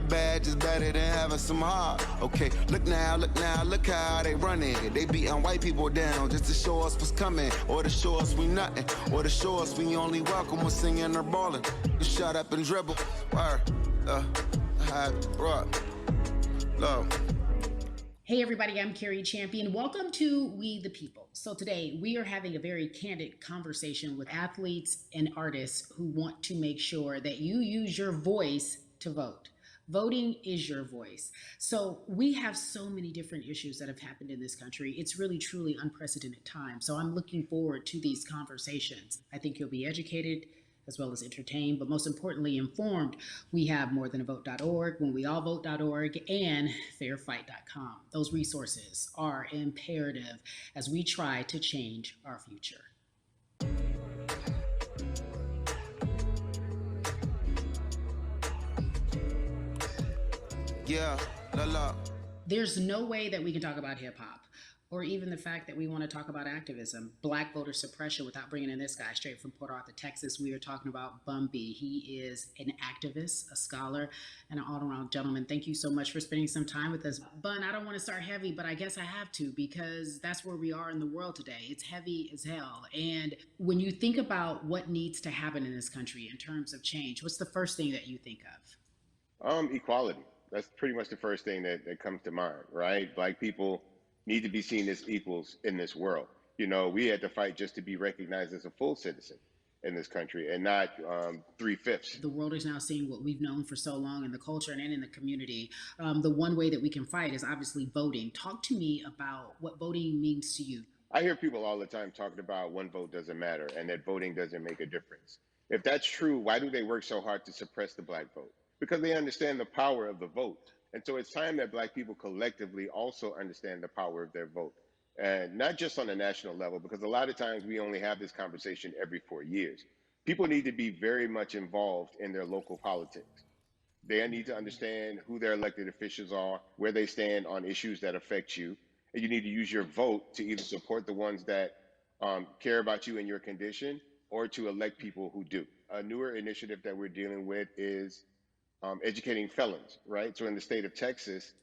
badge is better than having some heart. Okay, look now, look how they running. They beating white people down just to show us what's coming, or to show us we nothing, or to show us we only welcome when singing or balling. You shut up and dribble. Love. Hey everybody, I'm Carrie Champion. Welcome to We the People. So today we are having a very candid conversation with athletes and artists who want to make sure that you use your voice to vote. Voting is your voice. So we have so many different issues that have happened in this country. It's really, truly unprecedented time. So I'm looking forward to these conversations. I think you'll be educated as well as entertained, but most importantly, informed. We have morethanavote.org, whenweallvote.org, and fairfight.com. Those resources are imperative as we try to change our future. Yeah, la. There's no way that we can talk about hip hop, or even the fact that we want to talk about activism, black voter suppression, without bringing in this guy straight from Port Arthur, Texas. We are talking about Bun B. He is an activist, a scholar, and an all-around gentleman. Thank you so much for spending some time with us. Bun, I don't want to start heavy, but I guess I have to, because that's where we are in the world today. It's heavy as hell. And when you think about what needs to happen in this country in terms of change, what's the first thing that you think of? Equality. That's pretty much the first thing that comes to mind, right? Black people need to be seen as equals in this world. You know, we had to fight just to be recognized as a full citizen in this country and not 3/5. The world is now seeing what we've known for so long in the culture and in the community. The one way that we can fight is obviously voting. Talk to me about what voting means to you. I hear people all the time talking about one vote doesn't matter and that voting doesn't make a difference. If that's true, why do they work so hard to suppress the black vote? Because they understand the power of the vote. And so it's time that black people collectively also understand the power of their vote. And not just on a national level, because a lot of times we only have this conversation every 4 years. People need to be very much involved in their local politics. They need to understand who their elected officials are, where they stand on issues that affect you. And you need to use your vote to either support the ones that care about you and your condition, or to elect people who do. A newer initiative that we're dealing with is educating felons, right? So in the state of Texas,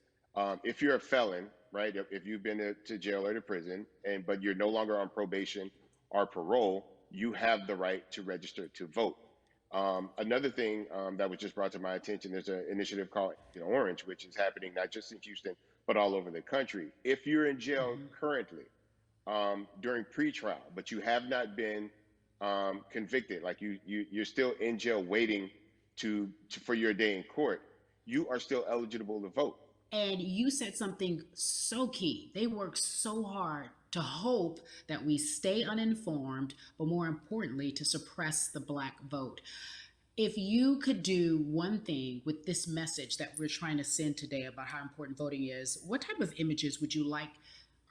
if you're a felon, right, if you've been to jail or to prison, but you're no longer on probation or parole, you have the right to register to vote. Another thing that was just brought to my attention, there's an initiative called Orange, which is happening not just in Houston, but all over the country. If you're in jail currently during pretrial, but you have not been convicted, like you're still in jail waiting for your day in court, you are still eligible to vote. And you said something so key. They work so hard to hope that we stay uninformed, but more importantly, to suppress the black vote. If you could do one thing with this message that we're trying to send today about how important voting is, what type of images would you like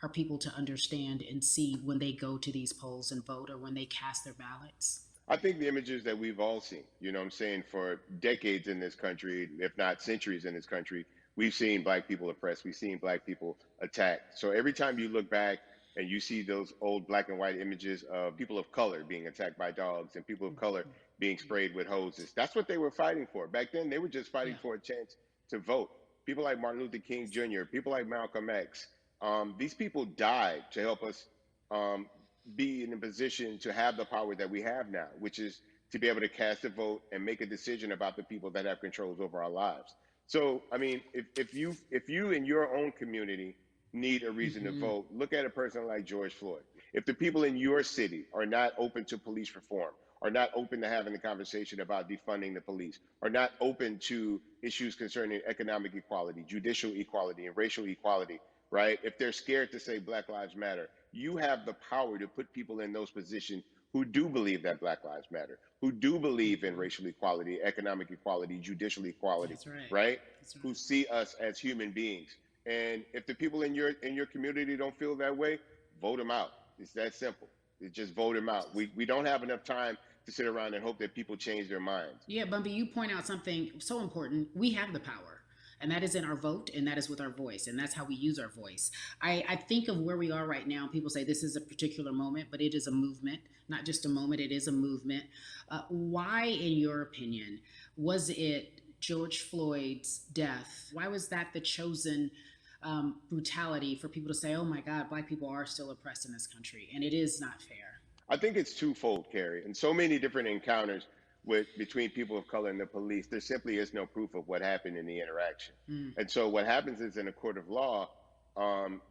our people to understand and see when they go to these polls and vote, or when they cast their ballots? I think the images that we've all seen, you know what I'm saying, for decades in this country, if not centuries in this country, we've seen black people oppressed, we've seen black people attacked. So every time you look back and you see those old black and white images of people of color being attacked by dogs and people of color being sprayed with hoses, that's what they were fighting for. Back then, they were just fighting for a chance to vote. People like Martin Luther King Jr., people like Malcolm X, these people died to help us be in a position to have the power that we have now, which is to be able to cast a vote and make a decision about the people that have controls over our lives. So, I mean, if you in your own community need a reason to vote, look at a person like George Floyd. If the people in your city are not open to police reform, are not open to having the conversation about defunding the police, are not open to issues concerning economic equality, judicial equality, and racial equality, right? If they're scared to say Black Lives Matter, you have the power to put people in those positions who do believe that Black Lives Matter, who do believe in racial equality, economic equality, judicial equality, right? Who see us as human beings. And if the people in your community don't feel that way, vote them out. It's that simple. It's just vote them out. We don't have enough time to sit around and hope that people change their minds. Yeah, Bumpy, you point out something so important. We have the power. And that is in our vote, and that is with our voice, and that's how we use our voice. I think of where we are right now. People say this is a particular moment, but it is a movement, not just a moment, it is a movement. Why, in your opinion, was it George Floyd's death, why was that the chosen brutality for people to say, oh my God, Black people are still oppressed in this country, and it is not fair? I think it's twofold, Carrie. In so many different encounters between people of color and the police, there simply is no proof of what happened in the interaction. And so what happens is in a court of law,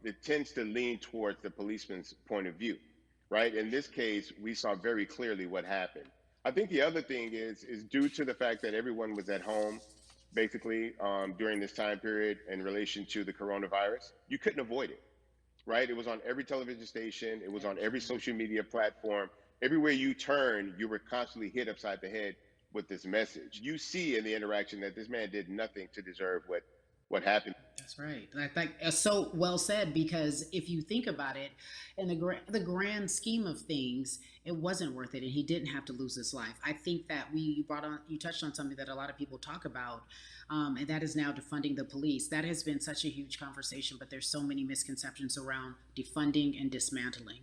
it tends to lean towards the policeman's point of view, right? In this case, we saw very clearly what happened. I think the other thing is due to the fact that everyone was at home, basically, during this time period in relation to the coronavirus, you couldn't avoid it, right? It was on every television station. It was on every social media platform. Everywhere you turn, you were constantly hit upside the head with this message. You see in the interaction that this man did nothing to deserve what happened. That's right. I think so well said, because if you think about it, in the grand scheme of things, it wasn't worth it, and he didn't have to lose his life. I think that you touched on something that a lot of people talk about, and that is now defunding the police. That has been such a huge conversation, but there's so many misconceptions around defunding and dismantling.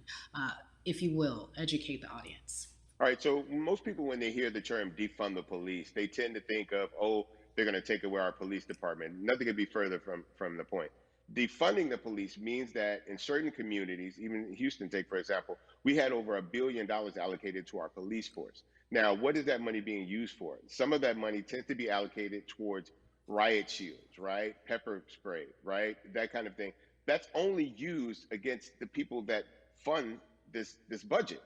If you will, educate the audience. All right. So most people, when they hear the term defund the police, they tend to think of, oh, they're going to take away our police department. Nothing could be further from the point. Defunding the police means that in certain communities, even Houston, take for example, we had over $1 billion allocated to our police force. Now, what is that money being used for? Some of that money tends to be allocated towards riot shields, right? Pepper spray, right? That kind of thing. That's only used against the people that fund this budget,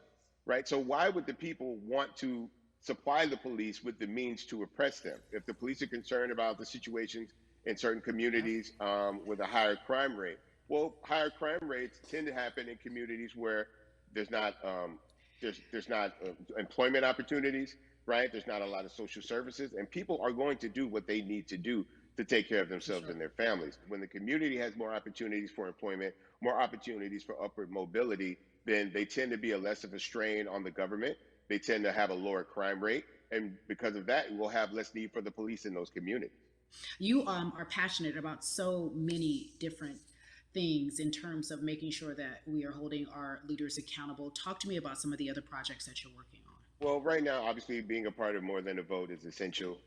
right? So why would the people want to supply the police with the means to oppress them? If the police are concerned about the situations in certain communities with a higher crime rate, well, higher crime rates tend to happen in communities where there's not employment opportunities, right? There's not a lot of social services, and people are going to do what they need to do to take care of themselves and their families. When the community has more opportunities for employment, more opportunities for upward mobility, then they tend to be less of a strain on the government. They tend to have a lower crime rate. And because of that, we'll have less need for the police in those communities. You are passionate about so many different things in terms of making sure that we are holding our leaders accountable. Talk to me about some of the other projects that you're working on. Well, right now, obviously, being a part of More Than a Vote is essential.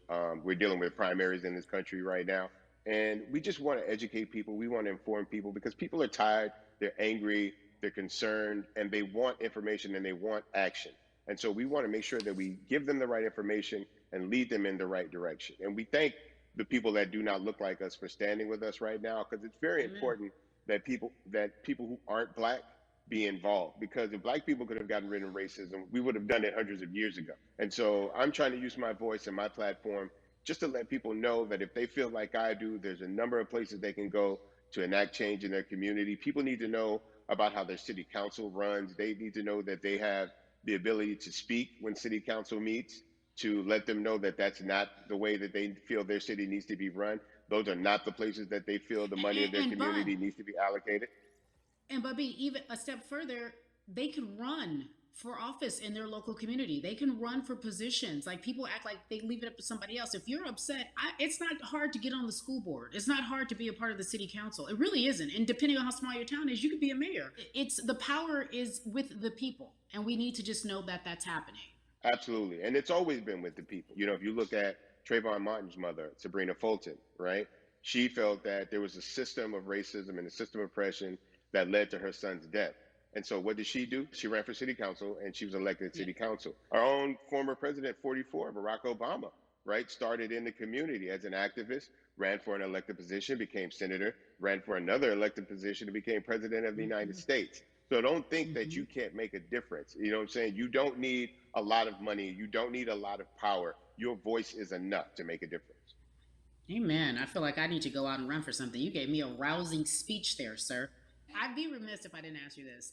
We're dealing with primaries in this country right now. And we just want to educate people. We want to inform people because people are tired, they're angry, they're concerned, and they want information and they want action. And so we want to make sure that we give them the right information and lead them in the right direction. And we thank the people that do not look like us for standing with us right now, because it's very important that people who aren't Black be involved. Because if Black people could have gotten rid of racism, we would have done it hundreds of years ago. And so I'm trying to use my voice and my platform just to let people know that if they feel like I do, there's a number of places they can go to enact change in their community. People need to know about how their city council runs. They need to know that they have the ability to speak when city council meets, to let them know that that's not the way that they feel their city needs to be run. Those are not the places that they feel the money of their community needs to be allocated. And Bubby, even a step further, they can run for office in their local community. They can run for positions. Like, people act like they leave it up to somebody else. If you're upset, it's not hard to get on the school board. It's not hard to be a part of the city council. It really isn't. And depending on how small your town is, you could be a mayor. The power is with the people, and we need to just know that that's happening. Absolutely. And it's always been with the people. You know, if you look at Trayvon Martin's mother, Sabrina Fulton, right? She felt that there was a system of racism and a system of oppression that led to her son's death. And so what did she do? She ran for city council, and she was elected to city council. Our own former president, 44, Barack Obama, right, started in the community as an activist, ran for an elected position, became senator, ran for another elected position, and became president of the United States. So don't think that you can't make a difference. You know what I'm saying? You don't need a lot of money. You don't need a lot of power. Your voice is enough to make a difference. Amen. I feel like I need to go out and run for something. You gave me a rousing speech there, sir. I'd be remiss if I didn't ask you this.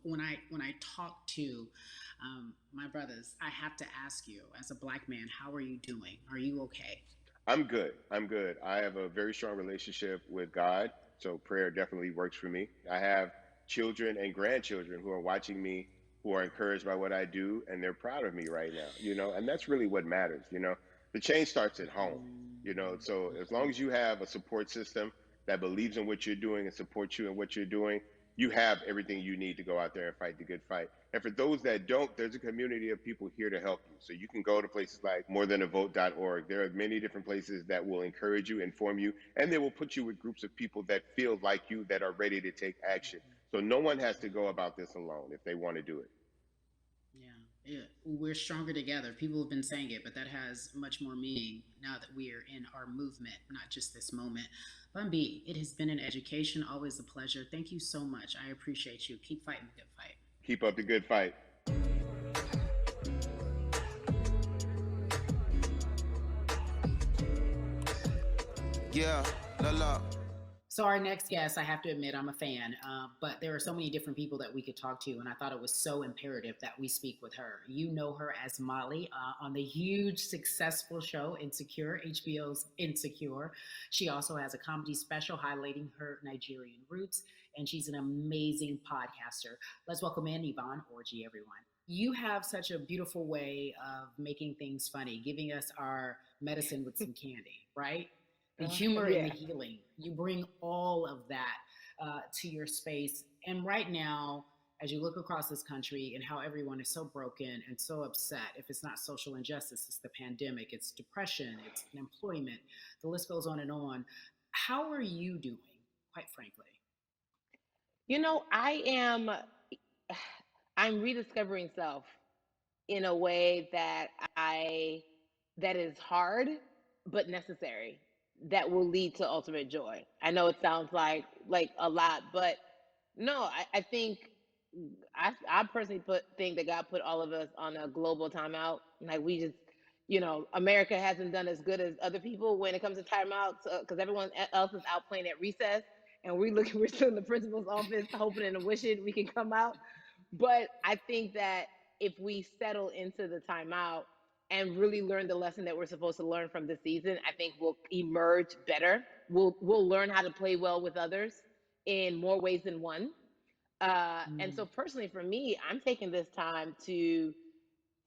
When I talk to my brothers, I have to ask you, as a Black man, how are you doing? Are you okay? I'm good. I'm good. I have a very strong relationship with God, so prayer definitely works for me. I have children and grandchildren who are watching me, who are encouraged by what I do, and they're proud of me right now, you know, and that's really what matters, you know. The change starts at home, you know, so as long as you have a support system that believes in what you're doing and supports you in what you're doing, you have everything you need to go out there and fight the good fight. And for those that don't, there's a community of people here to help you. So you can go to places like morethanavote.org. There are many different places that will encourage you, inform you, and they will put you with groups of people that feel like you, that are ready to take action. So no one has to go about this alone if they want to do it. Yeah, we're stronger together. People have been saying it, but that has much more meaning now that we are in our movement, not just this moment. Bumby, it has been an education, always a pleasure. Thank you so much. I appreciate you. Keep fighting the good fight. Keep up the good fight. Yeah, la la. So our next guest, I have to admit, I'm a fan, but there are so many different people that we could talk to, and I thought it was so imperative that we speak with her. You know her as Molly on the huge, successful show Insecure, HBO's Insecure. She also has a comedy special highlighting her Nigerian roots, and she's an amazing podcaster. Let's welcome in Yvonne Orji, everyone. You have such a beautiful way of making things funny, giving us our medicine with some candy, right? The humor and the healing. You bring all of that to your space. And right now, as you look across this country and how everyone is so broken and so upset, if it's not social injustice, it's the pandemic, it's depression, it's unemployment, the list goes on and on. How are you doing, quite frankly? You know, I'm rediscovering self in a way that is hard, but necessary, that will lead to ultimate joy. I know it sounds like a lot, but no, I think I personally think that God put all of us on a global timeout. Like we just, America hasn't done as good as other people when it comes to timeouts because everyone else is out playing at recess, and we're still in the principal's office hoping and wishing we can come out. But I think that if we settle into the timeout and really learn the lesson that we're supposed to learn from this season, I think we'll emerge better. We'll learn how to play well with others in more ways than one. And so personally for me, I'm taking this time to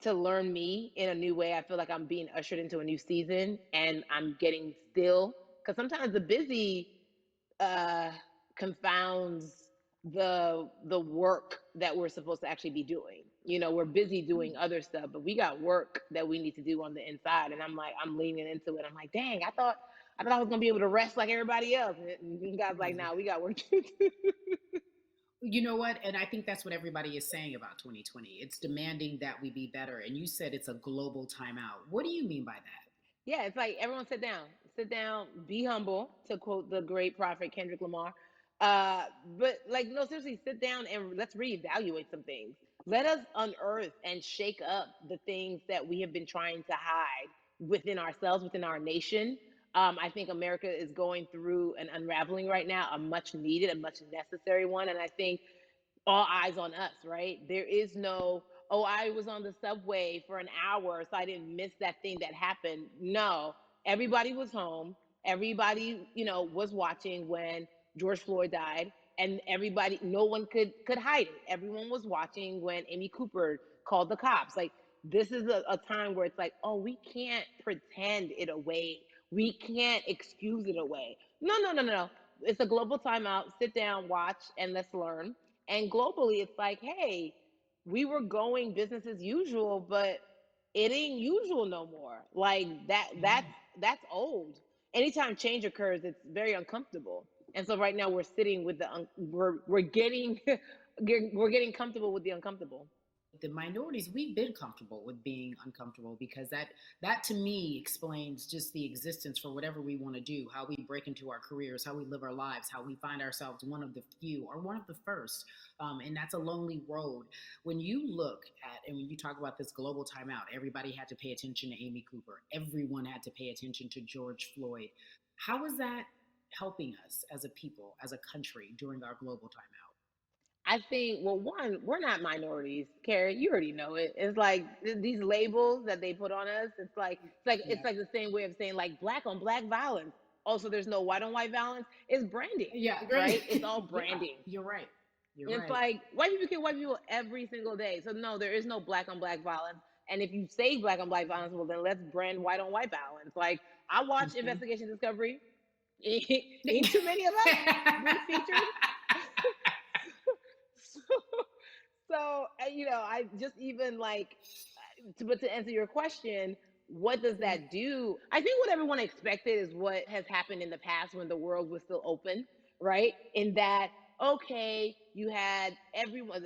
learn me in a new way. I feel like I'm being ushered into a new season, and I'm getting still, because sometimes the busy confounds the work that we're supposed to actually be doing. We're busy doing other stuff, but we got work that we need to do on the inside. And I'm leaning into it. I'm like, dang, I thought I was gonna be able to rest like everybody else. And God's like, nah, we got work to do. You know what? And I think that's what everybody is saying about 2020. It's demanding that we be better. And you said it's a global timeout. What do you mean by that? Yeah, it's like everyone sit down, be humble, to quote the great prophet Kendrick Lamar. But like, no, seriously, sit down and let's reevaluate some things. Let us unearth and shake up the things that we have been trying to hide within ourselves, within our nation. I think America is going through an unraveling right now, a much needed, a much necessary one. And I think all eyes on us, right? There is no, oh, I was on the subway for an hour, so I didn't miss that thing that happened. No, everybody was home. Everybody, was watching when George Floyd died, and everybody, no one could hide it. Everyone was watching when Amy Cooper called the cops. Like, this is a time where it's like, oh, we can't pretend it away. We can't excuse it away. No, no, no, no, no. It's a global timeout. Sit down, watch, and let's learn. And globally, it's like, hey, we were going business as usual, but it ain't usual no more. Like that's old. Anytime change occurs, it's very uncomfortable. And so right now we're sitting with we're getting we're getting comfortable with the uncomfortable. The minorities, we've been comfortable with being uncomfortable, because that to me explains just the existence for whatever we want to do, how we break into our careers, how we live our lives, how we find ourselves one of the few or one of the first. And that's a lonely road. When you look at, and when you talk about this global timeout, everybody had to pay attention to Amy Cooper. Everyone had to pay attention to George Floyd. How is that helping us as a people, as a country, during our global timeout? I think, well, one, we're not minorities, Carrie. You already know it. It's like these labels that they put on us. It's like the same way of saying like black on black violence. Also, there's no white on white violence. It's branding. Yeah, right. It's all branding. Yeah, you're right. It's like white people kill white people every single day. So no, there is no black on black violence. And if you say black on black violence, well, then let's brand white on white violence. Like, I watch Investigation Discovery. Ain't too many of us being featured. So, I just even like, but to answer your question, what does that do? I think what everyone expected is what has happened in the past when the world was still open, right? In that, okay, you had everyone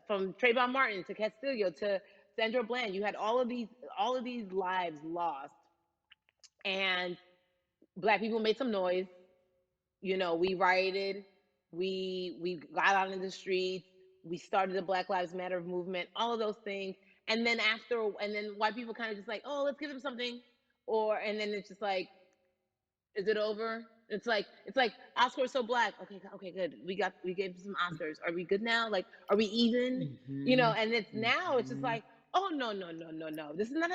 from Trayvon Martin to Castillo to Sandra Bland. You had all of these lives lost, and Black people made some noise. We rioted, we got out in the streets, we started the Black Lives Matter movement, all of those things. And then white people kind of just like, oh, let's give them something. And then it's just like, is it over? It's like Oscar is so Black. Okay, okay, good. We gave some Oscars. Are we good now? Like, are we even? And it's now it's just like, oh, no, no, no, no, no. This is not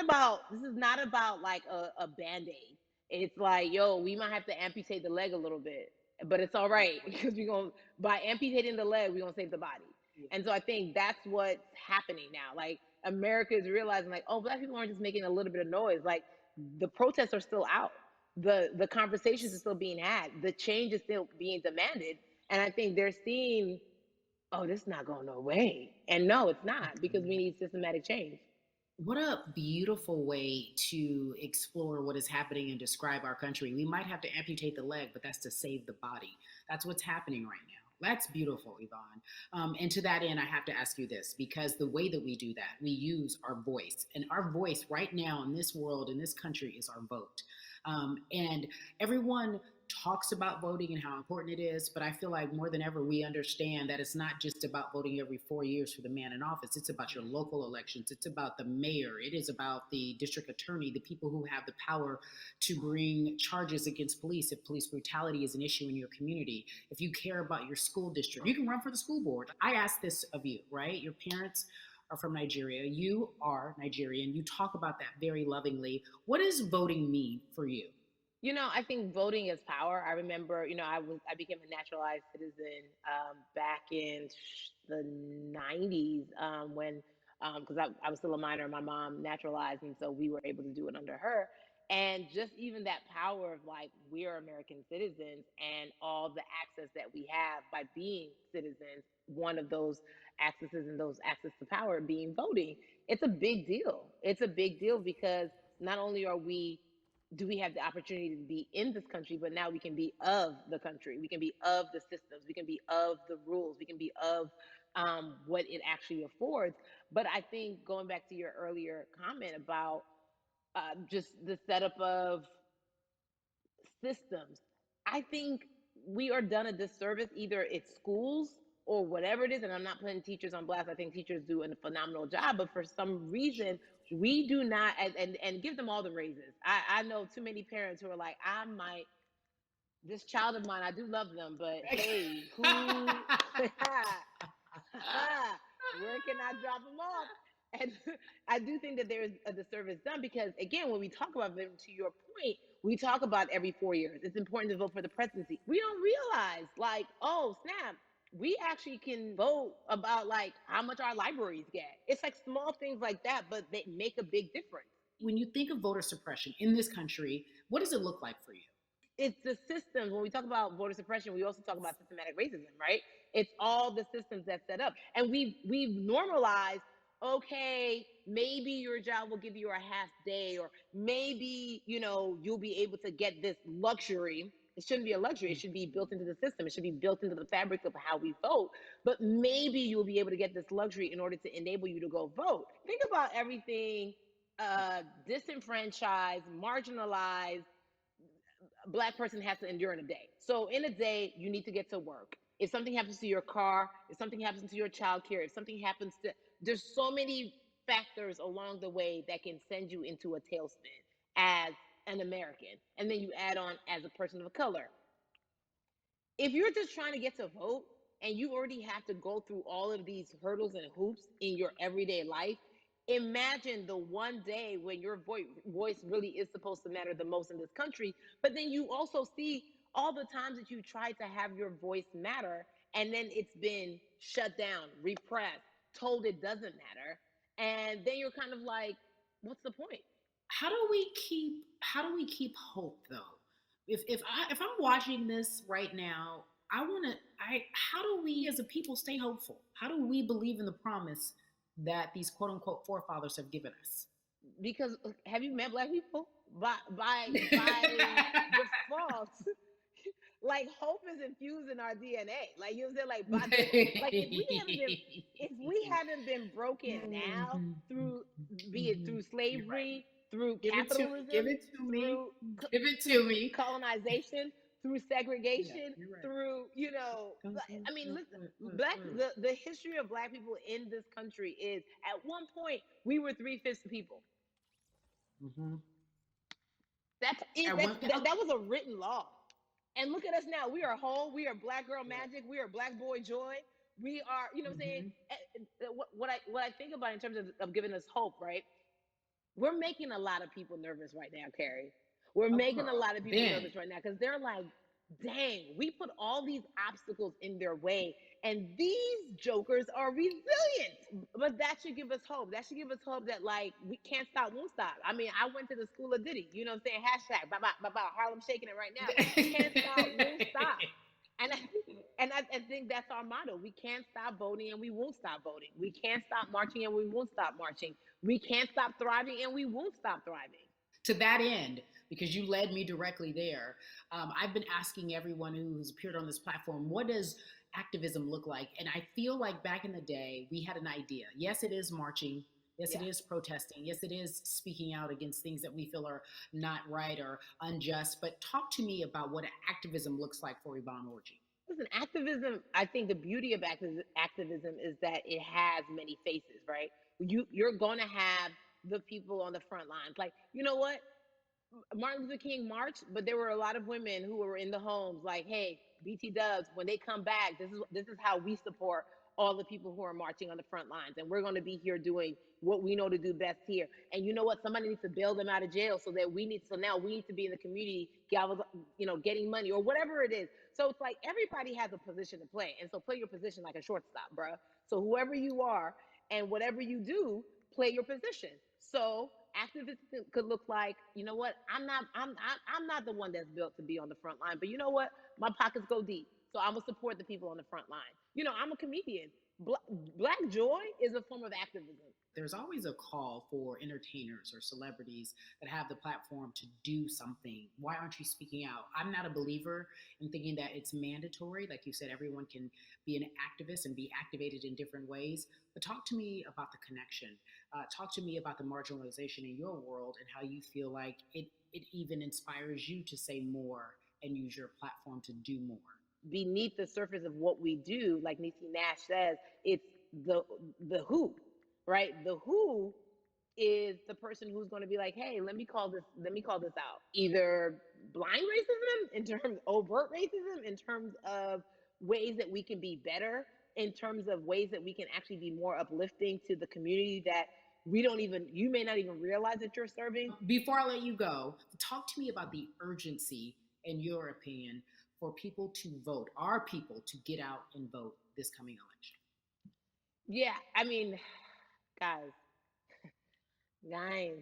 about like a band-aid. It's like, yo, we might have to amputate the leg a little bit, but it's all right because by amputating the leg, we're gonna save the body. And so I think that's what's happening now. Like, America is realizing, like, oh, Black people aren't just making a little bit of noise. Like, the protests are still out. The conversations are still being had. The change is still being demanded. And I think they're seeing, oh, this is not going no way. And no, it's not, because we need systematic change. What a beautiful way to explore what is happening and describe our country. We might have to amputate the leg, but that's to save the body. That's what's happening right now. That's beautiful, Yvonne. And to that end, I have to ask you this, because the way that we do that, we use our voice. And our voice right now in this world, in this country, is our vote. And everyone talks about voting and how important it is, but I feel like more than ever we understand that it's not just about voting every 4 years for the man in office. It's about your local elections. It's about the mayor. It is about the district attorney, the people who have the power to bring charges against police if police brutality is an issue in your community. If you care about your school district, you can run for the school board. I ask this of you, right? Your parents are from Nigeria. You are Nigerian. You talk about that very lovingly. What does voting mean for you? I think voting is power. I remember, I became a naturalized citizen back in the 90s, when because I was still a minor. My mom naturalized, and so we were able to do it under her. And just even that power of, like, we're American citizens and all the access that we have by being citizens. One of those accesses and those access to power being voting. It's a big deal. It's a big deal because not only do we have the opportunity to be in this country, but now we can be of the country. We can be of the systems. We can be of the rules. We can be of what it actually affords. But I think, going back to your earlier comment about just the setup of systems, I think we are done a disservice. Either it's schools or whatever it is, and I'm not putting teachers on blast. I think teachers do a phenomenal job, but for some reason we do not, and give them all the raises. I know too many parents who are like, this child of mine, I do love them, but hey, who where can I drop them off? And I do think that there's a disservice done because, again, when we talk about them, to your point, we talk about every 4 years. It's important to vote for the presidency. We don't realize, like, oh, snap, we actually can vote about, like, how much our libraries get. It's like small things like that, but they make a big difference. When you think of voter suppression in this country, what does it look like for you? It's the systems. When we talk about voter suppression, we also talk about systematic racism, right? It's all the systems that set up. And we've normalized, okay, maybe your job will give you a half day, or maybe, you'll be able to get this luxury. It shouldn't be a luxury. It should be built into the system. It should be built into the fabric of how we vote. But maybe you'll be able to get this luxury in order to enable you to go vote. Think about everything disenfranchised, marginalized Black person has to endure in a day. So in a day, you need to get to work. If something happens to your car, if something happens to your child care, if something happens to, there's so many factors along the way that can send you into a tailspin as an American. And then you add on as a person of color. If you're just trying to get to vote and you already have to go through all of these hurdles and hoops in your everyday life, imagine the one day when your voice really is supposed to matter the most in this country. But then you also see all the times that you tried to have your voice matter, and then it's been shut down, repressed, told it doesn't matter. And then you're kind of like, what's the point? How do we keep hope though? If I'm watching this right now, how do we as a people stay hopeful? How do we believe in the promise that these quote unquote forefathers have given us? Because have you met black people? By default, like hope is infused in our DNA. Like you know what I'm saying? Like like if we haven't been broken now through, be it through You're right. slavery, through Give capitalism, it to me. through Give it through to me. colonization, through Yeah, segregation, you're right. through I mean, listen, the history of black people in this country is at one point we were 3/5 people. Mm-hmm. That's it. At one, That was a written law. And look at us now. We are whole. We are black girl yeah. magic. We are black boy joy. We are, you know what I'm saying? Mm-hmm. What I think about in terms of giving us hope, right? We're making a lot of people nervous right now, Carrie. We're Oh, making a girl. lot of people Ben. nervous right now because they're like, dang, we put all these obstacles in their way, and these jokers are resilient. But that should give us hope. That should give us hope that like we can't stop, won't stop. I mean, I went to the school of Diddy. You know what I'm saying? Hashtag, Harlem shaking it right now. Can't stop, won't stop. And I think that's our motto. We can't stop voting and we won't stop voting. We can't stop marching and we won't stop marching. We can't stop thriving and we won't stop thriving. To that end, because you led me directly there, I've been asking everyone who's appeared on this platform, what does activism look like? And I feel like back in the day, we had an idea. Yes, it is marching. Yes, Yeah. it is protesting. Yes, it is speaking out against things that we feel are not right or unjust. But talk to me about what activism looks like for Yvonne Orji. Listen, activism, I think the beauty of activism is that it has many faces, right? You're going to have the people on the front lines. Like, you know what? Martin Luther King marched, but there were a lot of women who were in the homes like, hey, BT Dubs, when they come back, this is how we support all the people who are marching on the front lines. And we're going to be here doing what we know to do best here. And you know what? Somebody needs to bail them out of jail so now we need to be in the community, getting money or whatever it is. So it's like everybody has a position to play. And so play your position like a shortstop, bruh. So whoever you are and whatever you do, play your position. So activism could look like, you know what? I'm not the one that's built to be on the front line, but you know what? My pockets go deep, so I'm gonna support the people on the front line. I'm a comedian. Black joy is a form of activism. There's always a call for entertainers or celebrities that have the platform to do something. Why aren't you speaking out? I'm not a believer in thinking that it's mandatory. Like you said, everyone can be an activist and be activated in different ways. But talk to me about the connection. Talk to me about the marginalization in your world and how you feel like it even inspires you to say more and use your platform to do more. Beneath the surface of what we do, like Niecy Nash says, it's the who, right? The who is the person who's going to be like, hey, let me call this out. Either blind racism in terms overt racism, in terms of ways that we can be better, in terms of ways that we can actually be more uplifting to the community that you may not even realize that you're serving. Before I let you go, talk to me about the urgency, in your opinion, for people to vote, our people to get out and vote this coming election. Yeah, I mean, guys, guys,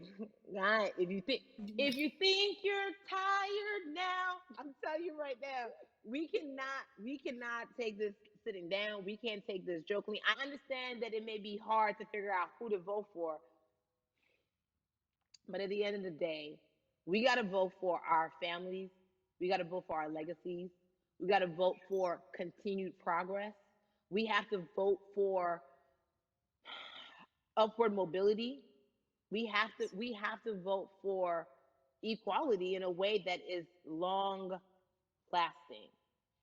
if you think you're tired now, I'm telling you right now, we cannot take this sitting down. We can't take this jokingly. I understand that it may be hard to figure out who to vote for, but at the end of the day, we got to vote for our families. We got to vote for our legacies. We got to vote for continued progress. We have to vote for upward mobility. We have to vote for equality in a way that is long lasting.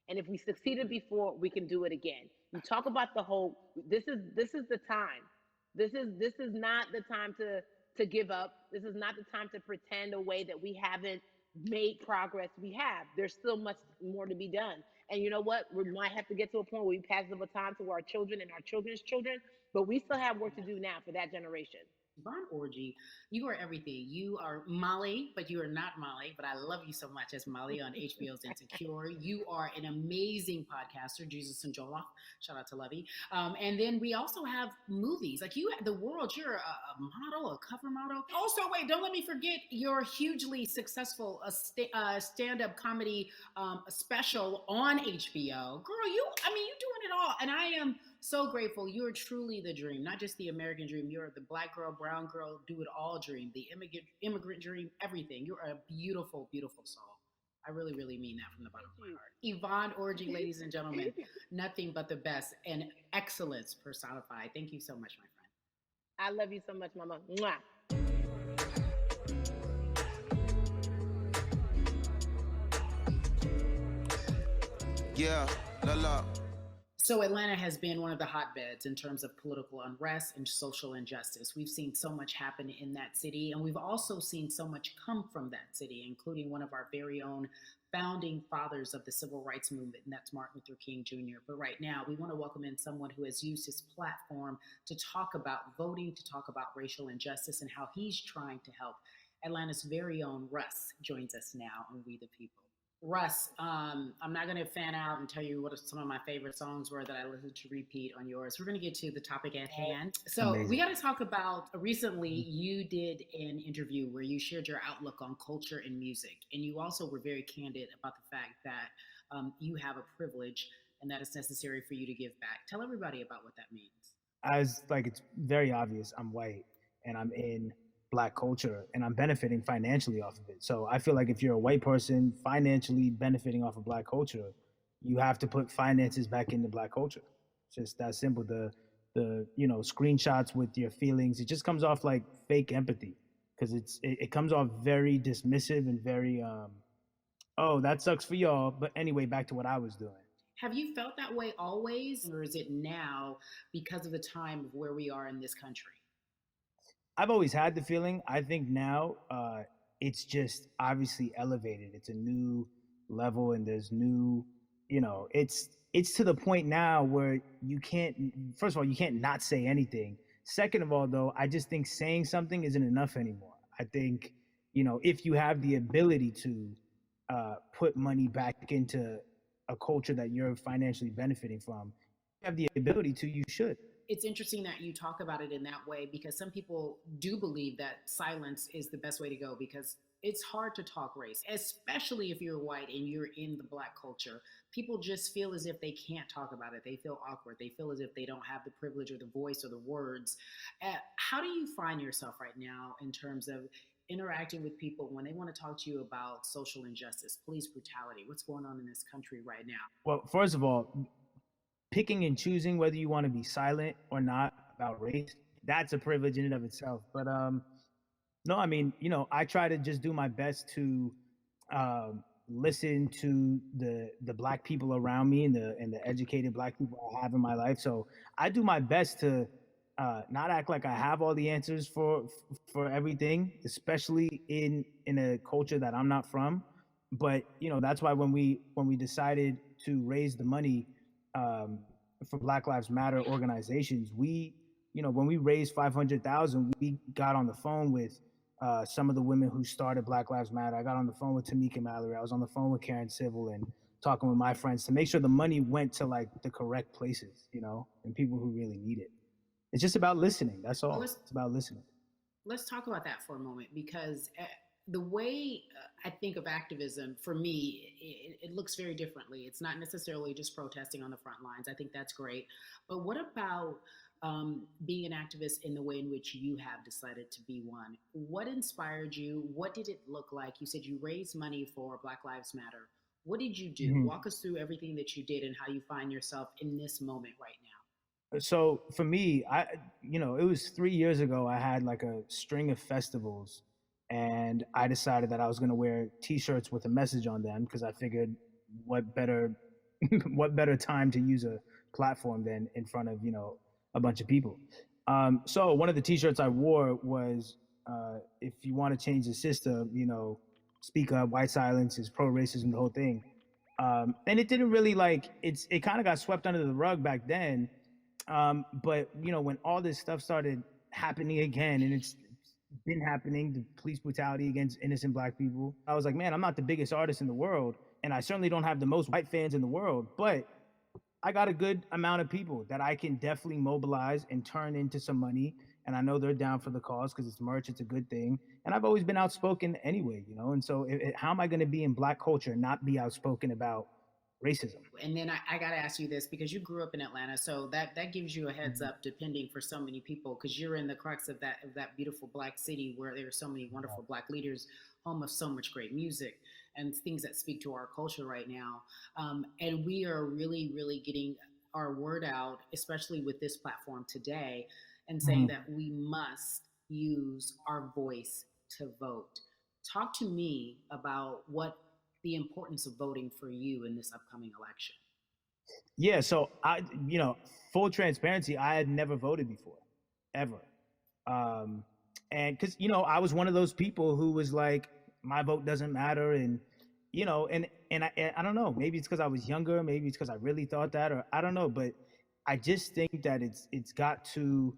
And if we succeeded before, we can do it again. You talk about the whole. This is the time. This is not the time to give up. This is not the time to pretend a way that we haven't made progress. We have. There's still much more to be done. And you know what? We might have to get to a point where we pass the baton to our children and our children's children, but we still have work to do now for that generation. Von Orgy, you are everything. You are Molly, but you are not Molly, but I love you so much as Molly on HBO's Insecure. You are an amazing podcaster, Jesus and Joloff. Shout out to Lovey. And then we also have movies. Like you, the world, you're a model, a cover model. Also, wait, don't let me forget your hugely successful stand-up comedy special on HBO. Girl, you're doing it all. And I am so grateful. You're truly the dream, not just the American dream. You're the black girl, brown girl, do it all dream, the immigrant dream, everything. You're a beautiful, beautiful soul. I really, really mean that from the bottom of my heart. Yvonne Orgy, ladies and gentlemen, nothing but the best and excellence personified. Thank you so much, my friend. I love you so much, Mama. Mwah. Yeah, la la. So Atlanta has been one of the hotbeds in terms of political unrest and social injustice. We've seen so much happen in that city, and we've also seen so much come from that city, including one of our very own founding fathers of the civil rights movement, and that's Martin Luther King Jr. But right now, we want to welcome in someone who has used his platform to talk about voting, to talk about racial injustice, and how he's trying to help. Atlanta's very own Russ joins us now on We the People. Russ, I'm not going to fan out and tell you what some of my favorite songs were that I listened to repeat on yours. We're going to get to the topic at hand. So Amazing. We got to talk about, recently you did an interview where you shared your outlook on culture and music. And you also were very candid about the fact that you have a privilege and that it's necessary for you to give back. Tell everybody about what that means. It's very obvious, I'm white and I'm in Black culture and I'm benefiting financially off of it. So I feel like if you're a white person financially benefiting off of Black culture, you have to put finances back into Black culture. It's just that simple. The screenshots with your feelings, it just comes off like fake empathy because it comes off very dismissive and very oh, that sucks for y'all, but anyway, back to what I was doing. Have you felt that way always, or is it now because of the time of where we are in this country? I've always had the feeling. I think now it's just obviously elevated. It's a new level and there's new, it's to the point now where you can't, first of all, you can't not say anything. Second of all, though, I just think saying something isn't enough anymore. I think, if you have the ability to put money back into a culture that you're financially benefiting from, you have the ability to, you should. It's interesting that you talk about it in that way because some people do believe that silence is the best way to go because it's hard to talk race, especially if you're white and you're in the Black culture. People just feel as if they can't talk about it. They feel awkward. They feel as if they don't have the privilege or the voice or the words. How do you find yourself right now in terms of interacting with people when they want to talk to you about social injustice, police brutality? What's going on in this country right now? Well, first of all, picking and choosing whether you want to be silent or not about race, that's a privilege in and of itself. But no, I mean, I try to just do my best to listen to the Black people around me and the educated Black people I have in my life. So I do my best to not act like I have all the answers for everything, especially in a culture that I'm not from. But that's why when we decided to raise the money for Black Lives Matter organizations, when we raised $500,000, we got on the phone with some of the women who started Black Lives Matter. I got on the phone with Tamika Mallory. I was on the phone with Karen Civil and talking with my friends to make sure the money went to like the correct places, and people who really need it. It's just about listening. That's all. It's about listening. Let's talk about that for a moment because the way I think of activism, for me, it looks very differently. It's not necessarily just protesting on the front lines. I think that's great. But what about being an activist in the way in which you have decided to be one? What inspired you? What did it look like? You said you raised money for Black Lives Matter. What did you do? Mm-hmm. Walk us through everything that you did and how you find yourself in this moment right now. So for me, it was 3 years ago, I had like a string of festivals. And I decided that I was going to wear T-shirts with a message on them because I figured what better time to use a platform than in front of, a bunch of people. So one of the T-shirts I wore was, if you want to change the system, speak up, white silence is pro-racism, the whole thing. And it didn't really it kind of got swept under the rug back then. But, when all this stuff started happening again, and it's been happening, the police brutality against innocent Black people. I was like, man, I'm not the biggest artist in the world, and I certainly don't have the most white fans in the world, but I got a good amount of people that I can definitely mobilize and turn into some money. And I know they're down for the cause because it's merch, it's a good thing. And I've always been outspoken anyway, you know? And so how am I going to be in Black culture and not be outspoken about racism? And then I got to ask you this, because you grew up in Atlanta, so that gives you a heads up, depending for so many people, because you're in the crux of that beautiful Black city where there are so many wonderful Black leaders, home of so much great music and things that speak to our culture right now. And we are really, really getting our word out, especially with this platform today, and saying that we must use our voice to vote. Talk to me about what the importance of voting for you in this upcoming election. Yeah, so I, full transparency, I had never voted before, ever. And because, I was one of those people who was like, my vote doesn't matter. And, I don't know, maybe it's because I was younger, maybe it's because I really thought that, or I don't know, but I just think that it's got to,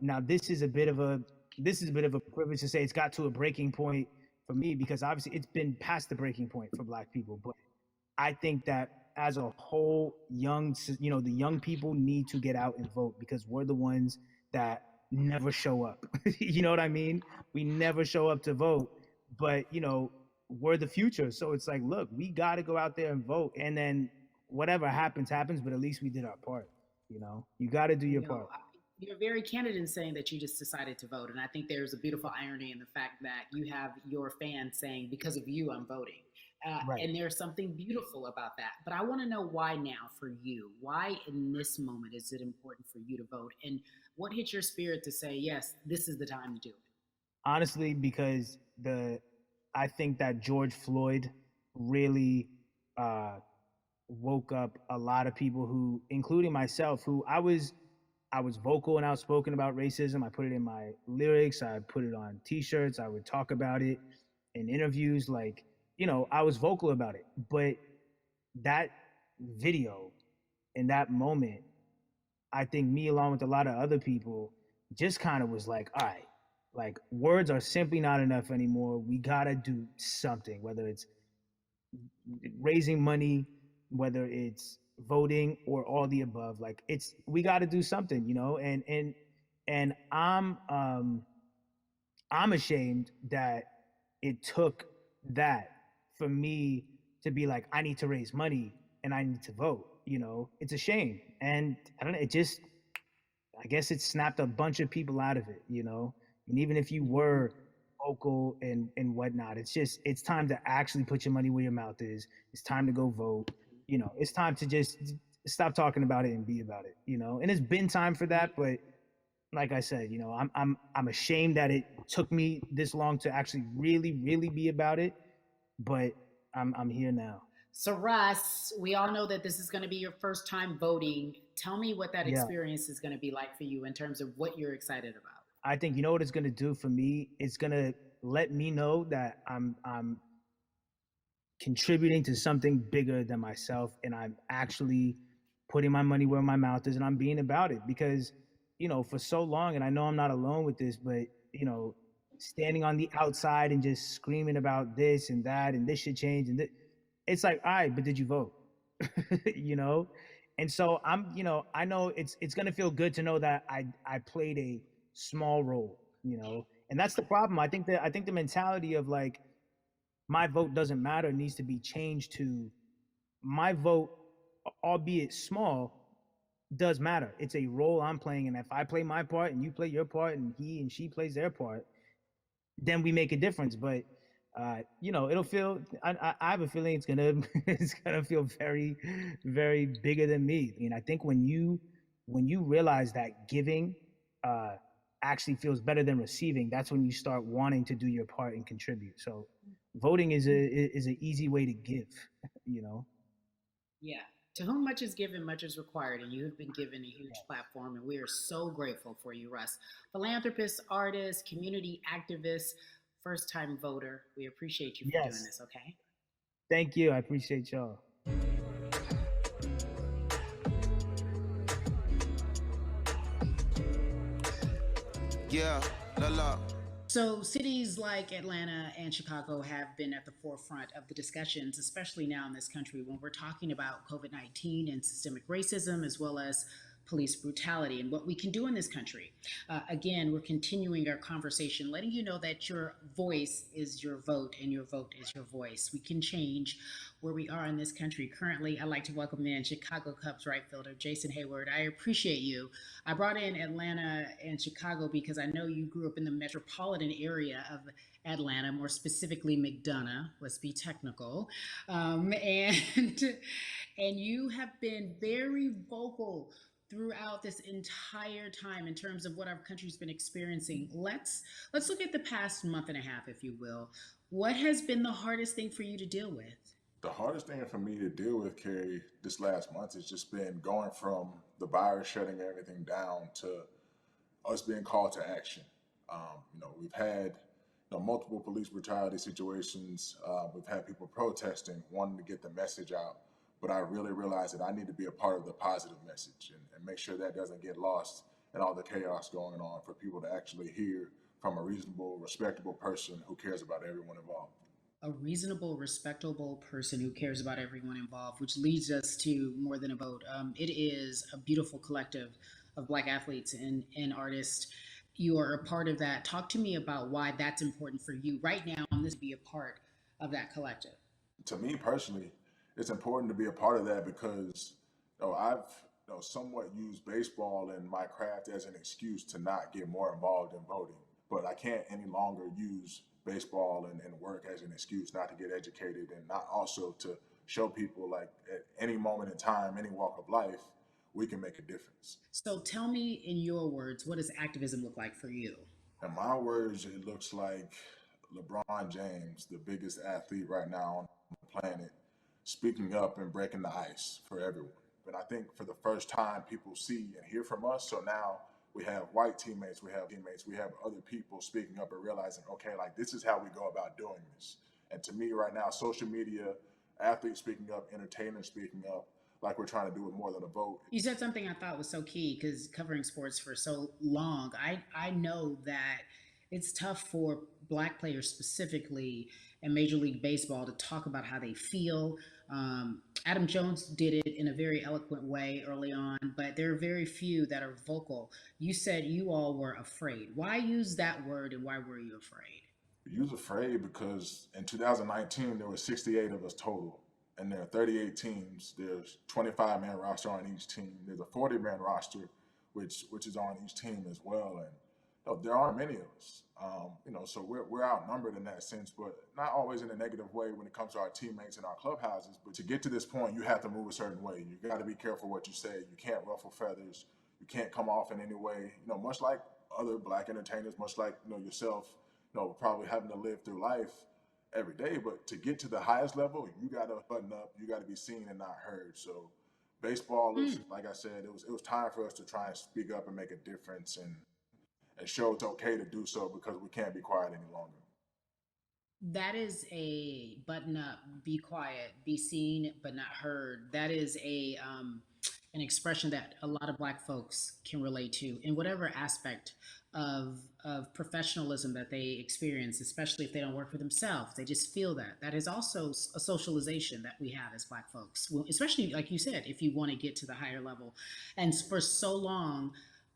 now this is a bit of a privilege to say it's got to a breaking point for me, because obviously it's been past the breaking point for Black people. But I think that as a whole, the young people need to get out and vote, because we're the ones that never show up. You know what I mean? We never show up to vote, but we're the future. So it's like, look, we got to go out there and vote, and then whatever happens, but at least we did our part. You got to do your part. You're very candid in saying that you just decided to vote. And I think there's a beautiful irony in the fact that you have your fans saying, because of you, I'm voting. Right. And there's something beautiful about that. But I want to know why now for you. Why in this moment is it important for you to vote? And what hit your spirit to say, yes, this is the time to do it? Honestly, because I think that George Floyd really woke up a lot of people who, including myself, who I was vocal and outspoken about racism. I put it in my lyrics. I put it on T-shirts. I would talk about it in interviews. Like, I was vocal about it. But that video in that moment, I think me, along with a lot of other people, just kind of was like, all right, like, words are simply not enough anymore. We got to do something, whether it's raising money, whether it's voting, or all the above. Like, we got to do something, and I'm ashamed that it took that for me to be like, I need to raise money and I need to vote. It's a shame. And I don't know, I guess it snapped a bunch of people out of it, and even if you were vocal and whatnot, it's time to actually put your money where your mouth is. It's time to go vote. It's time to just stop talking about it and be about it, and it's been time for that. But like I said, I'm ashamed that it took me this long to actually really, really be about it, but I'm here now. So Russ, we all know that this is going to be your first time voting. Tell me what that experience is going to be like for you in terms of what you're excited about. I think, what it's going to do for me? It's going to let me know that I'm contributing to something bigger than myself, and I'm actually putting my money where my mouth is, and I'm being about it. Because for so long, and I know I'm not alone with this, but standing on the outside and just screaming about this and that and this should change, and it's like, all right, but did you vote? And so I know it's gonna feel good to know that I played a small role, and that's the problem. I think the mentality of like, my vote doesn't matter needs to be changed to, my vote, albeit small, does matter. It's a role I'm playing, and if I play my part and you play your part and he and she plays their part, then we make a difference. But it'll feel, I have a feeling it's gonna feel very, very bigger than me. I think when you realize that giving actually feels better than receiving, that's when you start wanting to do your part and contribute. So voting is an easy way to give, Yeah. To whom much is given, much is required, and you have been given a huge platform, and we are so grateful for you, Russ. Philanthropist, artist, community activist, first-time voter. We appreciate you for doing this, okay? Thank you. I appreciate y'all. Yeah, la la. So, cities like Atlanta and Chicago have been at the forefront of the discussions, especially now in this country when we're talking about COVID 19 and systemic racism, as well as police brutality and what we can do in this country. Again, we're continuing our conversation, letting you know that your voice is your vote and your vote is your voice. We can change where we are in this country. Currently, I'd like to welcome in Chicago Cubs right fielder Jason Hayward. I appreciate you. I brought in Atlanta and Chicago because I know you grew up in the metropolitan area of Atlanta, more specifically McDonough. Let's be technical, and and you have been very vocal throughout this entire time in terms of what our country's been experiencing. Let's look at the past month and a half, if you will. What has been the hardest thing for you to deal with? The hardest thing for me to deal with, Carrie, this last month has just been going from the virus shutting everything down to us being called to action. We've had multiple police brutality situations. We've had people protesting, wanting to get the message out. But I really realized that I need to be a part of the positive message and make sure that doesn't get lost in all the chaos going on, for people to actually hear from a reasonable, respectable person who cares about everyone involved. A reasonable, respectable person who cares about everyone involved, which leads us to More Than a Vote. It is a beautiful collective of Black athletes and artists. You are a part of that. Talk to me about why that's important for you right now, and this be a part of that collective. To me personally, it's important to be a part of that because I've somewhat used baseball and my craft as an excuse to not get more involved in voting. But I can't any longer use baseball and work as an excuse not to get educated, and not also to show people, like, at any moment in time, any walk of life, we can make a difference. So tell me in your words, what does activism look like for you? In my words, it looks like LeBron James, the biggest athlete right now on the planet, speaking up and breaking the ice for everyone. But I think for the first time, people see and hear from us. So now we have white teammates, we have other people speaking up and realizing, okay, like, this is how we go about doing this. And to me right now, social media, athletes speaking up, entertainers speaking up, like we're trying to do with More Than a Vote. You said something I thought was so key, because covering sports for so long, I know that it's tough for Black players specifically in Major League Baseball to talk about how they feel. Adam Jones did it in a very eloquent way early on, but there are very few that are vocal. You said you all were afraid. Why use that word, and why were you afraid? You was afraid because in 2019, there were 68 of us total. And there are 38 teams. There's 25-man roster on each team. There's a 40-man roster, which is on each team as well. And there aren't many of us. So we're outnumbered in that sense, but not always in a negative way when it comes to our teammates and our clubhouses. But to get to this point, you have to move a certain way. You got to be careful what you say. You can't ruffle feathers. You can't come off in any way. Much like other Black entertainers, much like yourself, probably having to live through life every day. But to get to the highest level, you got to button up. You got to be seen and not heard. So baseball is, like I said, it was time for us to try and speak up and make a difference, and show it's okay to do so, because we can't be quiet any longer. That is a button up, be quiet, be seen but not heard. That is an expression that a lot of Black folks can relate to in whatever aspect of professionalism that they experience, especially if they don't work for themselves. They just feel that. That is also a socialization that we have as Black folks, well, especially, like you said, if you want to get to the higher level. And for so long,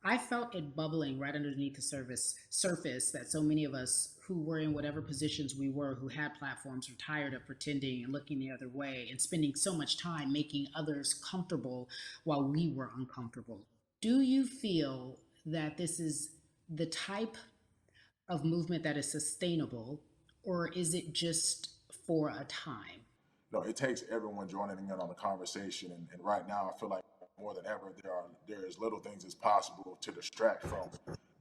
I felt it bubbling right underneath the surface that so many of us who were in whatever positions we were, who had platforms, were tired of pretending and looking the other way and spending so much time making others comfortable while we were uncomfortable. Do you feel that this is the type of movement that is sustainable, or is it just for a time? No, it takes everyone joining in on the conversation. And right now, I feel like more than ever, there is little things as possible to distract from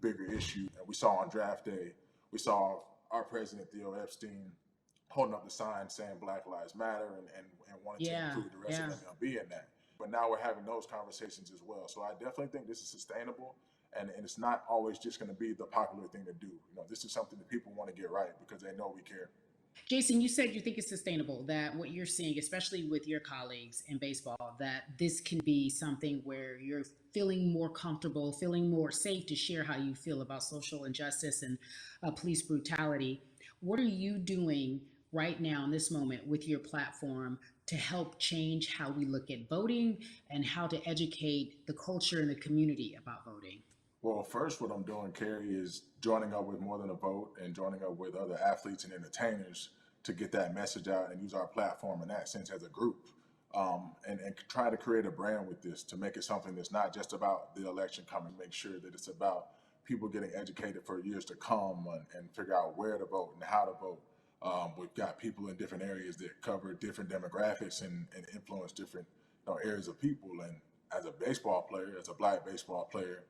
bigger issues. And we saw on draft day, we saw our president, Theo Epstein, holding up the sign saying Black Lives Matter, and wanting to include the rest of MLB in that. But now we're having those conversations as well. So I definitely think this is sustainable, and it's not always just going to be the popular thing to do. This is something that people want to get right because they know we care. Jason, you said you think it's sustainable, that what you're seeing, especially with your colleagues in baseball, that this can be something where you're feeling more comfortable, feeling more safe to share how you feel about social injustice and police brutality. What are you doing right now in this moment with your platform to help change how we look at voting and how to educate the culture and the community about voting? Well, first, what I'm doing, Carrie, is joining up with More Than a Vote and joining up with other athletes and entertainers to get that message out and use our platform in that sense as a group. And try to create a brand with this to make it something that's not just about the election coming, make sure that it's about people getting educated for years to come and figure out where to vote and how to vote. We've got people in different areas that cover different demographics and influence different areas of people. And as a baseball player, as a Black baseball player,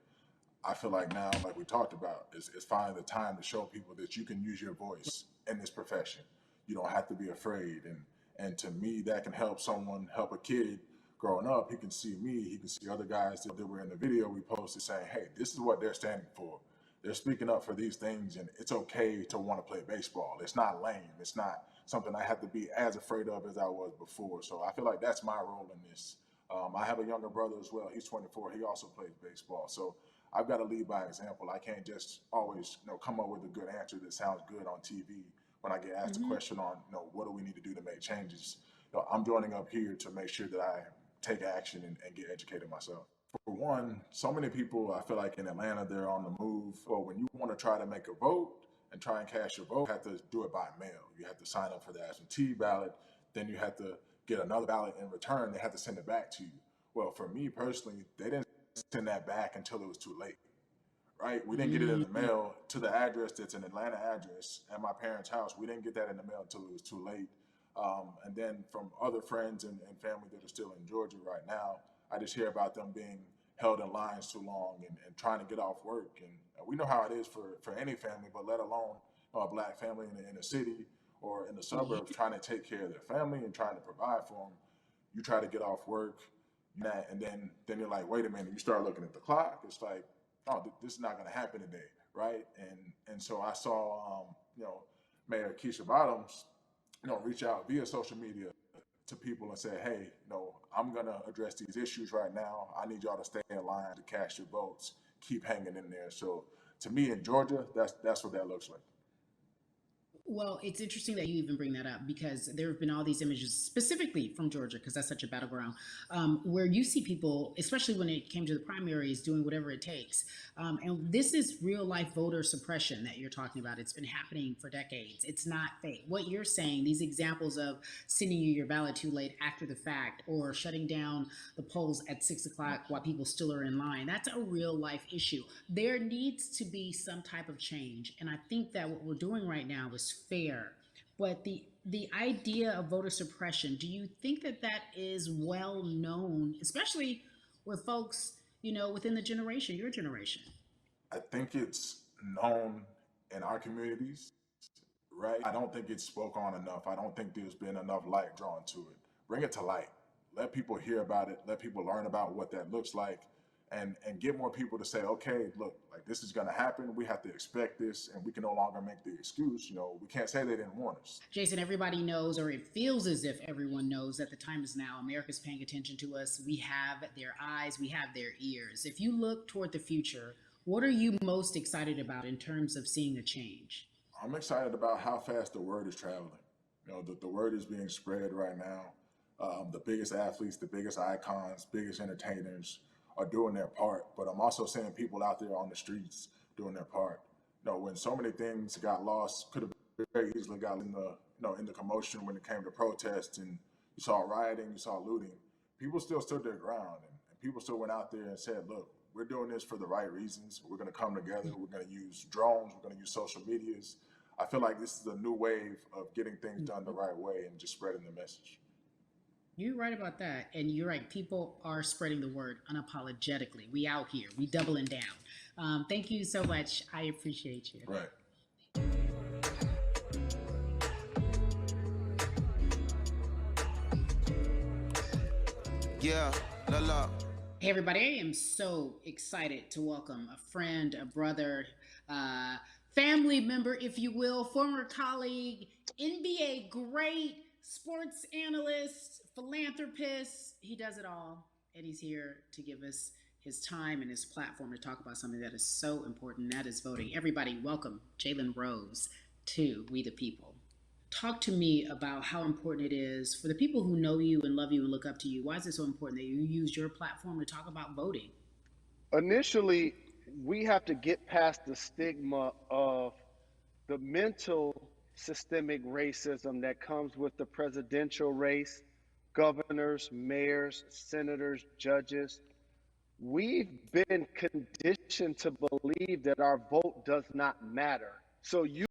I feel like now, like we talked about, is finally the time to show people that you can use your voice in this profession. You don't have to be afraid. And to me, that can help someone, help a kid growing up. He can see me, he can see other guys that were in the video we posted saying, hey, this is what they're standing for. They're speaking up for these things, and it's okay to want to play baseball. It's not lame. It's not something I have to be as afraid of as I was before. So I feel like that's my role in this. I have a younger brother as well. He's 24. He also plays baseball. So I've got to lead by example. I can't just always, come up with a good answer that sounds good on TV when I get asked a question on, what do we need to do to make changes. I'm joining up here to make sure that I take action and get educated myself. For one, so many people, I feel like in Atlanta, they're on the move. Well, when you want to try to make a vote and try and cast your vote, you have to do it by mail. You have to sign up for the absentee ballot. Then you have to get another ballot in return. They have to send it back to you. Well, for me personally, they didn't send that back until it was too late, right? We didn't get it in the mail to the address that's an Atlanta address at my parents' house. We didn't get that in the mail until it was too late. And then from other friends and family that are still in Georgia right now, I just hear about them being held in lines too long and trying to get off work. And we know how it is for any family, but let alone a Black family in the inner city or in the suburbs trying to take care of their family and trying to provide for them. You try to get off work, and then you're like, wait a minute. You start looking at the clock. It's like, oh, this is not going to happen today, right? And so I saw, Mayor Keisha Bottoms, reach out via social media to people and say, hey, I'm going to address these issues right now. I need y'all to stay in line to cast your votes. Keep hanging in there. So to me in Georgia, that's what that looks like. Well, it's interesting that you even bring that up because there have been all these images specifically from Georgia, because that's such a battleground, where you see people, especially when it came to the primaries, doing whatever it takes. And this is real life voter suppression that you're talking about. It's been happening for decades. It's not fake. What you're saying, these examples of sending you your ballot too late after the fact or shutting down the polls at 6 o'clock while people still are in line, that's a real life issue. There needs to be some type of change. And I think that what we're doing right now is fair. But the idea of voter suppression, do you think that that is well known, especially with folks, within the generation, your generation? I think it's known in our communities, right? I don't think it's spoke on enough. I don't think there's been enough light drawn to it. Bring it to light. Let people hear about it. Let people learn about what that looks like, and get more people to say, okay, look, like this is going to happen. We have to expect this, and we can no longer make the excuse. We can't say they didn't warn us. Jason, everybody knows, or it feels as if everyone knows, that the time is now. America's paying attention to us. We have their eyes. We have their ears. If you look toward the future, what are you most excited about in terms of seeing a change? I'm excited about how fast the word is traveling. The word is being spread right now. The biggest athletes, the biggest icons, biggest entertainers are doing their part. But I'm also seeing people out there on the streets doing their part. When so many things got lost, could have very easily got in the commotion when it came to protests, and you saw rioting, you saw looting. People still stood their ground, and people still went out there and said, look, we're doing this for the right reasons. We're going to come together. We're going to use drones. We're going to use social medias. I feel like this is a new wave of getting things done the right way and just spreading the message. You're right about that. And you're right. People are spreading the word unapologetically. We out here. We doubling down. Thank you so much. I appreciate you. Right. Yeah, la la. Hey, everybody. I am so excited to welcome a friend, a brother, family member, if you will, former colleague, NBA great, sports analyst, philanthropist. He does it all. And he's here to give us his time and his platform to talk about something that is so important. That is voting. Everybody, welcome Jalen Rose to We the People. Talk to me about how important it is for the people who know you and love you and look up to you. Why is it so important that you use your platform to talk about voting? Initially, we have to get past the stigma of the mental systemic racism that comes with the presidential race, governors, mayors, senators, judges. We've been conditioned to believe that our vote does not matter. So you